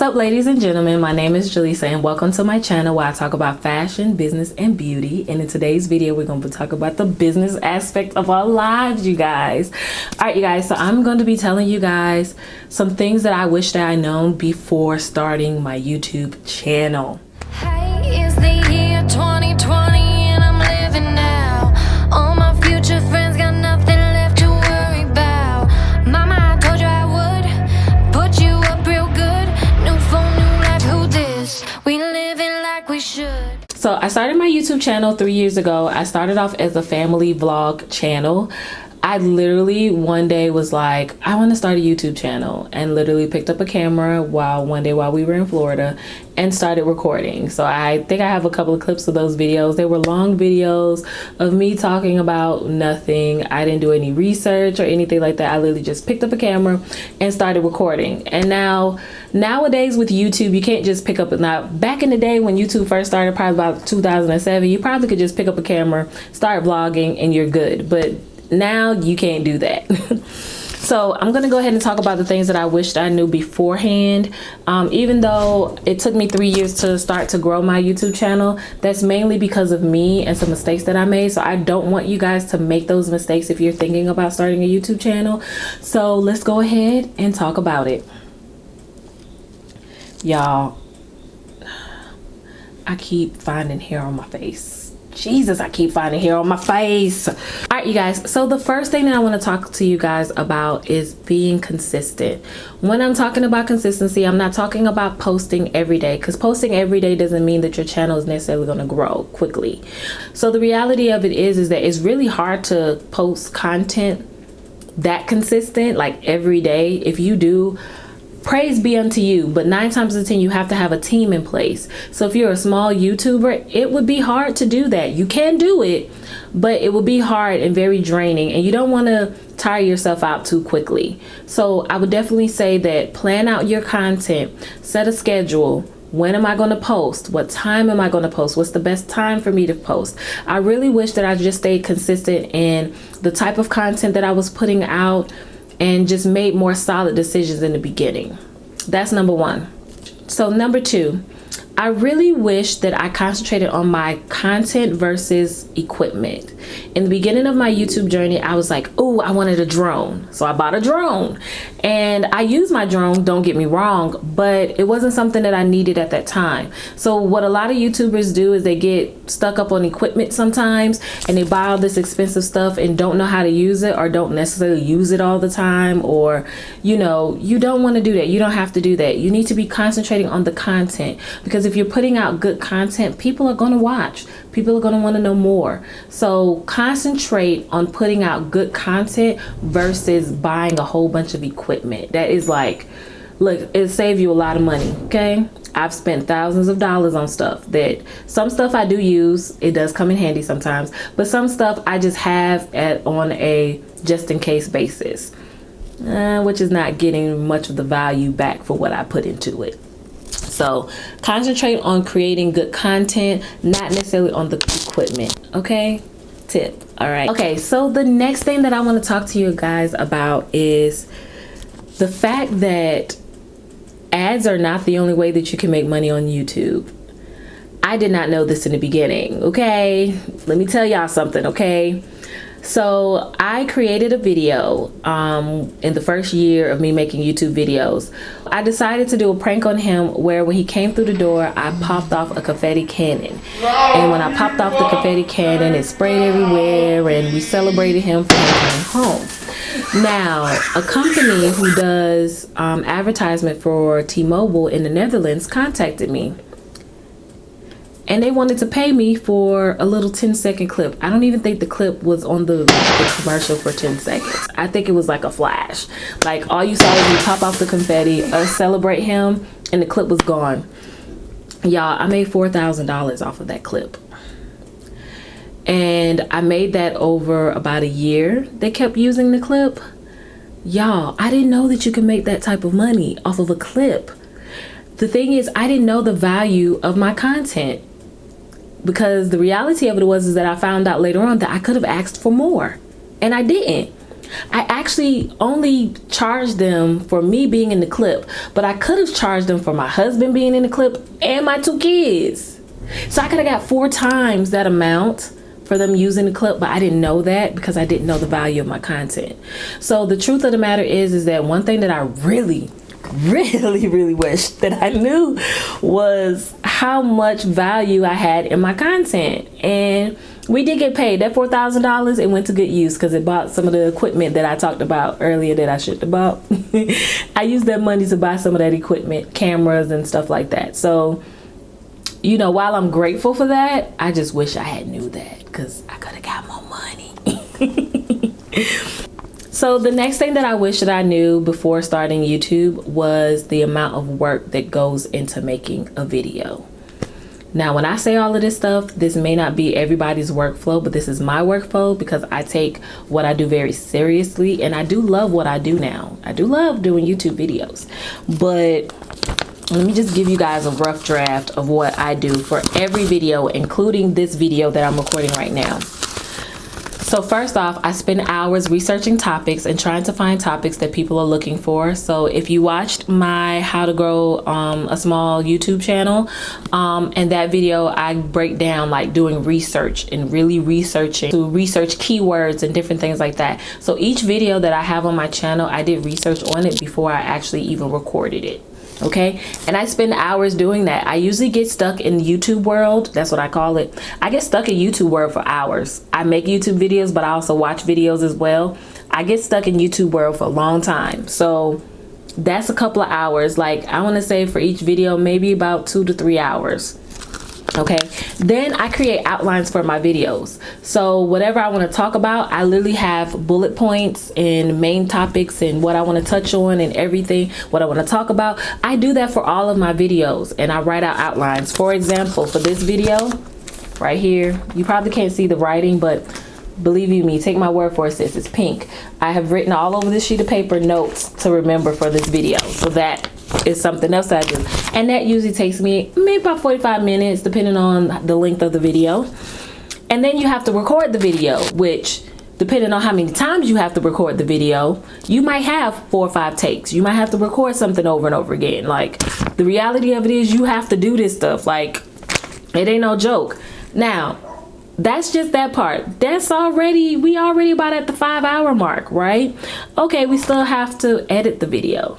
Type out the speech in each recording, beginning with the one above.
What's up, ladies and gentlemen? My name is Jylesa and welcome to my channel where I talk about fashion, business, and beauty. And in today's video, we're going to talk about the business aspect of our lives, you guys. All right, you guys, so I'm going to be telling you guys some things that I wish that I known before starting my YouTube channel. Hey, it's the year 2020 and I'm living now. All my future friends got nothing left to worry about. Mama, I told you I would put you up real good. New phone, new life, who this? We living like we should. So I started my YouTube channel 3 years ago. I started off as a family vlog channel. I literally one day was like, I want to start a YouTube channel, and literally picked up a camera one day while we were in Florida and started recording. So I think I have a couple of clips of those videos. They were long videos of me talking about nothing. I didn't do any research or anything like that. I literally just picked up a camera and started recording. And nowadays with YouTube, you can't just pick up back in the day when YouTube first started, probably about 2007, you probably could just pick up a camera, start vlogging, and you're good. But now you can't do that. So I'm gonna go ahead and talk about the things that I wished I knew beforehand. Even though it took me 3 years to start to grow my YouTube channel, that's mainly because of me and some mistakes that I made. So I don't want you guys to make those mistakes if you're thinking about starting a YouTube channel. So let's go ahead and talk about it. Y'all, I keep finding hair on my face. Jesus, I keep finding hair on my face. All right, you guys, so the first thing that I want to talk to you guys about is being consistent. When I'm talking about consistency, I'm not talking about posting every day, because posting every day doesn't mean that your channel is necessarily going to grow quickly. So the reality of it is that it's really hard to post content that consistent, like every day. If you do, praise be unto you, but 9 times out of 10 you have to have a team in place. So if you're a small YouTuber, it would be hard to do that. You can do it, but it will be hard and very draining, and you don't want to tire yourself out too quickly. So I would definitely say that plan out your content, set a schedule. When am I going to post? What time am I going to post? What's the best time for me to post? I really wish that I just stayed consistent in the type of content that I was putting out and just made more solid decisions in the beginning. That's number one. So number two, I really wish that I concentrated on my content versus equipment. In the beginning of my YouTube journey, I was like, oh, I wanted a drone. So I bought a drone and I used my drone, don't get me wrong, but it wasn't something that I needed at that time. So what a lot of YouTubers do is they get stuck up on equipment sometimes, and they buy all this expensive stuff and don't know how to use it, or don't necessarily use it all the time, or, you know, you don't want to do that. You don't have to do that. You need to be concentrating on the content, because if you're putting out good content, people are going to watch. People are going to want to know more. So concentrate on putting out good content versus buying a whole bunch of equipment. That is like, look, it'll save you a lot of money, okay? I've spent thousands of dollars on stuff that, some stuff I do use, it does come in handy sometimes, but some stuff I just have on a just in case basis, which is not getting much of the value back for what I put into it. So concentrate on creating good content, not necessarily on the equipment, okay? Tip. All right. Okay, so the next thing that I want to talk to you guys about is the fact that ads are not the only way that you can make money on YouTube. I did not know this in the beginning, okay? Let me tell y'all something, okay? So I created a video in the first year of me making YouTube videos. I decided to do a prank on him where when he came through the door, I popped off a confetti cannon. And when I popped off the confetti cannon, it sprayed everywhere, and we celebrated him for him coming home. Now, a company who does advertisement for T-Mobile in the Netherlands contacted me. And they wanted to pay me for a little 10-second clip. I don't even think the clip was on the commercial for 10 seconds. I think it was like a flash. Like, all you saw was me pop off the confetti, us celebrate him, and the clip was gone. Y'all, I made $4,000 off of that clip. And I made that over about a year. They kept using the clip. Y'all, I didn't know that you could make that type of money off of a clip. The thing is, I didn't know the value of my content, because the reality of it was that I found out later on that I could have asked for more, and I didn't. I actually only charged them for me being in the clip, but I could have charged them for my husband being in the clip and my 2 kids. So I could have got 4 times that amount for them using the clip, but I didn't know that because I didn't know the value of my content. So the truth of the matter is that one thing that I really wish that I knew was how much value I had in my content. And we did get paid. That $4,000, it went to good use because it bought some of the equipment that I talked about earlier that I shouldn't have bought. I used that money to buy some of that equipment, cameras and stuff like that. So, you know, while I'm grateful for that, I just wish I had knew that because I could have got more money. So the next thing that I wish that I knew before starting YouTube was the amount of work that goes into making a video. Now, when I say all of this stuff, this may not be everybody's workflow, but this is my workflow because I take what I do very seriously, and I do love what I do now. I do love doing YouTube videos, but let me just give you guys a rough draft of what I do for every video, including this video that I'm recording right now. So first off, I spend hours researching topics and trying to find topics that people are looking for. So if you watched my how to grow a small YouTube channel, and that video, I break down like doing research and really researching to research keywords and different things like that. So each video that I have on my channel, I did research on it before I actually even recorded it. Okay, and I spend hours doing that. I usually get stuck in YouTube world. That's what I call it. I get stuck in YouTube world for hours. I make YouTube videos, but I also watch videos as well. I get stuck in YouTube world for a long time. So that's a couple of hours. Like I want to say for each video, maybe about 2 to 3 hours. Okay, then I create outlines for my videos. So whatever I want to talk about, I literally have bullet points and main topics and what I want to touch on and everything, what I want to talk about. I do that for all of my videos and I write out outlines. For example, for this video right here, you probably can't see the writing, but believe you me, take my word for it, sis, it's pink. I have written all over this sheet of paper notes to remember for this video. So that is something else that I do. And that usually takes me maybe about 45 minutes, depending on the length of the video. And then you have to record the video, which depending on how many times you have to record the video, you might have 4 or 5 takes. You might have to record something over and over again. Like the reality of it is you have to do this stuff. Like it ain't no joke. Now, that's just that part. That's already, we already about at the 5-hour mark, right? Okay, we still have to edit the video.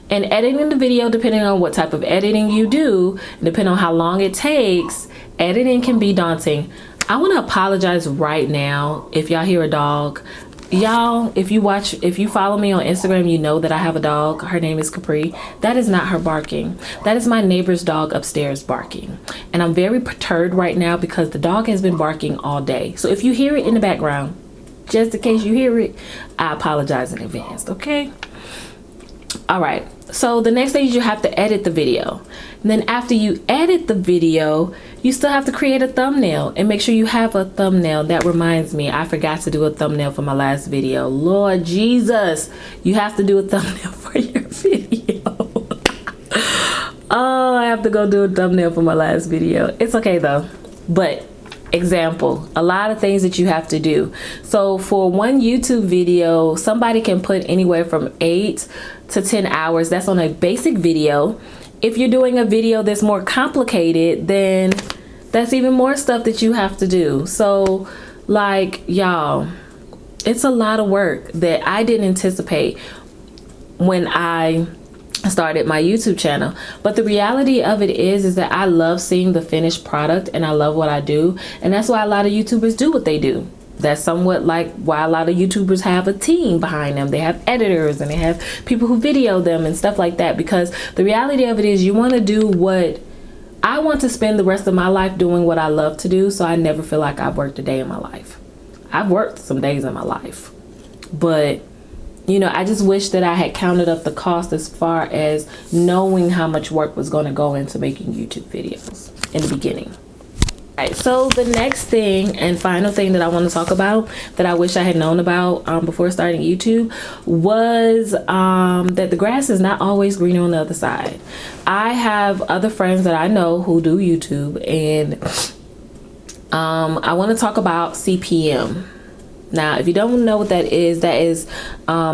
And editing the video, depending on what type of editing you do, depending on how long it takes, editing can be daunting. I want to apologize right now if y'all hear a dog. Y'all, if you follow me on Instagram, you know that I have a dog. Her name is Capri. That is not her barking. That is my neighbor's dog upstairs barking. And I'm very perturbed right now because the dog has been barking all day. So if you hear it in the background, just in case you hear it, I apologize in advance, okay? All right, so the next thing is you have to edit the video. And then after you edit the video, you still have to create a thumbnail and make sure you have a thumbnail. That reminds me, I forgot to do a thumbnail for my last video. Lord Jesus, you have to do a thumbnail for your video. Oh, I have to go do a thumbnail for my last video. It's okay though, but example, a lot of things that you have to do. So for one YouTube video, somebody can put anywhere from 8 to 10 hours. That's on a basic video. If you're doing a video that's more complicated, then that's even more stuff that you have to do. So like y'all, it's a lot of work that I didn't anticipate when I started my YouTube channel. But the reality of it is that I love seeing the finished product and I love what I do. And that's why a lot of YouTubers do what they do. That's somewhat like why a lot of YouTubers have a team behind them. They have editors and they have people who video them and stuff like that, because the reality of it is you want to do what I want to spend the rest of my life doing what I love to do. So I never feel like I've worked a day in my life. I've worked some days in my life, but you know, I just wish that I had counted up the cost as far as knowing how much work was going to go into making YouTube videos in the beginning. All right, so the next thing and final thing that I want to talk about that I wish I had known about before starting YouTube was that the grass is not always greener on the other side. I have other friends that I know who do YouTube, and I want to talk about CPM. Now, if you don't know what that is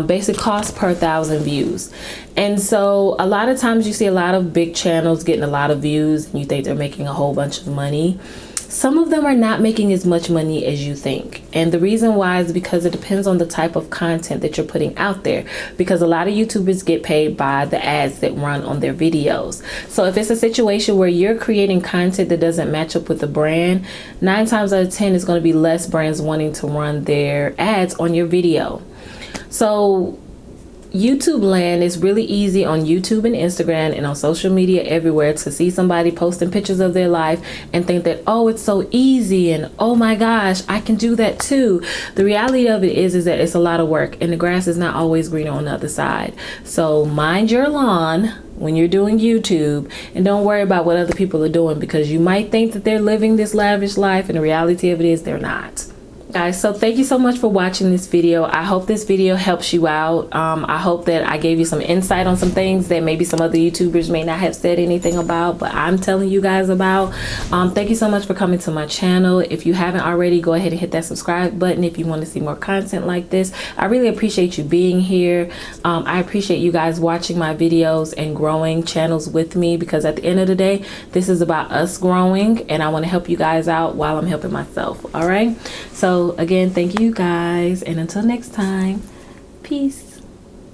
basic cost per 1,000 views. And so a lot of times you see a lot of big channels getting a lot of views and you think they're making a whole bunch of money. Some of them are not making as much money as you think. And the reason why is because it depends on the type of content that you're putting out there. Because a lot of YouTubers get paid by the ads that run on their videos. So if it's a situation where you're creating content that doesn't match up with the brand, 9 times out of 10 it's going to be less brands wanting to run their ads on your video. So YouTube land is really easy on YouTube and Instagram and on social media everywhere to see somebody posting pictures of their life and think that, oh, it's so easy and oh my gosh, I can do that too. The reality of it is that it's a lot of work and the grass is not always greener on the other side. So mind your lawn when you're doing YouTube and don't worry about what other people are doing, because you might think that they're living this lavish life and the reality of it is they're not. Guys, so thank you so much for watching this video. I hope this video helps you out. I hope that I gave you some insight on some things that maybe some other YouTubers may not have said anything about, but I'm telling you guys about. Thank you so much for coming to my channel. If you haven't already, go ahead and hit that subscribe button if you want to see more content like this. I really appreciate you being here. I appreciate you guys watching my videos and growing channels with me, because at the end of the day, this is about us growing and I want to help you guys out while I'm helping myself. All right, so again, thank you guys, and until next time, peace.